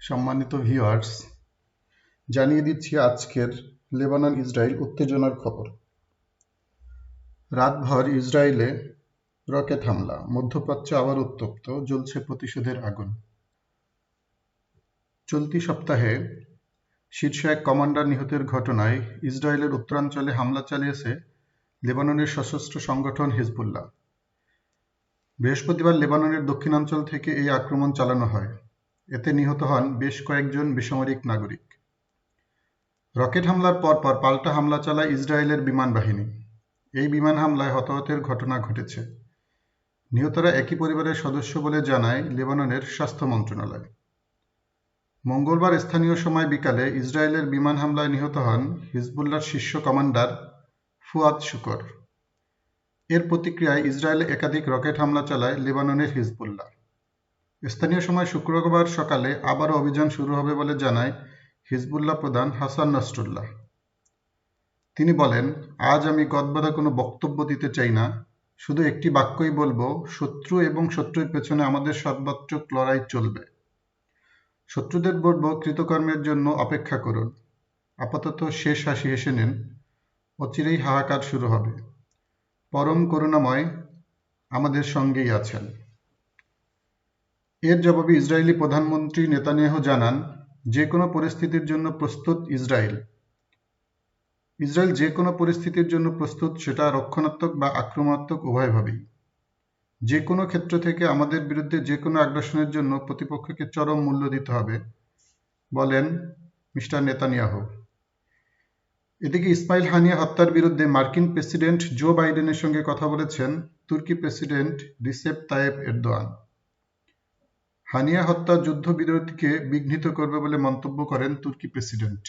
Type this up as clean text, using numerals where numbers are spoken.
সম্মানিত ভিউয়ার্স, জানিয়ে দিচ্ছি আজকের লেবানন ইসরায়েল উত্তেজনার খবর। রাতভর ইসরায়েলে রকেট হামলা, মধ্যপ্রাচ্য আবার উত্তপ্ত, জ্বলছে প্রতিশোধের আগুন। চলতি সপ্তাহে শীর্ষ এক কমান্ডার নিহতের ঘটনায় ইসরায়েলের উত্তরাঞ্চলে হামলা চালিয়েছে লেবাননের সশস্ত্র সংগঠন হিজবুল্লাহ। বৃহস্পতিবার লেবাননের দক্ষিণাঞ্চল থেকে এই আক্রমণ চালানো হয়। এতে নিহত হন বেশ কয়েকজন বেসামরিক নাগরিক। রকেট হামলার পরপর পাল্টা হামলা চালায় ইসরায়েলের বিমান বাহিনী। এই বিমান হামলায় হতাহতের ঘটনা ঘটেছে। নিহতরা একই পরিবারের সদস্য বলে জানায় লেবাননের স্বাস্থ্য মন্ত্রণালয়। মঙ্গলবার স্থানীয় সময় বিকালে ইসরায়েলের বিমান হামলায় নিহত হন হিজবুল্লাহর শীর্ষ কমান্ডার ফুয়াদ শুকর। এর প্রতিক্রিয়ায় ইসরায়েলে একাধিক রকেট হামলা চালায় লেবাননের হিজবুল্লাহ। স্থানীয় সময় শুক্রবার সকালে আবারও অভিযান শুরু হবে বলে জানায় হিজবুল্লাহ প্রধান হাসান নাসরুল্লাহ। তিনি বলেন, আজ আমি গদবাঁধা কোনো বক্তব্য দিতে চাই না, শুধু একটি বাক্যই বলবো, শত্রু এবং শত্রুর পেছনে আমাদের সর্বাত্মক লড়াই চলবে। শত্রুদের বলবো, কৃতকর্মের জন্য অপেক্ষা করুন, আপাতত শেষ হাসি হেসে নিন, অচিরেই হাহাকার শুরু হবে। পরম করুণাময় আমাদের সঙ্গেই আছেন। এর জবাবে ইসরায়েলি প্রধানমন্ত্রী নেতানিয়াহু জানান, যে কোনো পরিস্থিতির জন্য প্রস্তুত ইসরায়েল যে কোনো পরিস্থিতির জন্য প্রস্তুত, সেটা রক্ষণাত্মক বা আক্রমণাত্মক উভয়ভাবেই। যে কোনো ক্ষেত্র থেকে আমাদের বিরুদ্ধে যে কোনো আগ্রাসনের জন্য প্রতিপক্ষকে চরম মূল্য দিতে হবে, বলেন মিস্টার নেতানিয়াহু। এদিকে ইসমাইল হানিয়া হত্যার বিরুদ্ধে মার্কিন প্রেসিডেন্ট জো বাইডেনের সঙ্গে কথা বলেছেন তুর্কি president Recep Tayyip Erdogan. Haniyeh হত্যা যুদ্ধবিরতিকে বিঘ্নিত করবে বলে মন্তব্য করেন তুর্কি প্রেসিডেন্ট।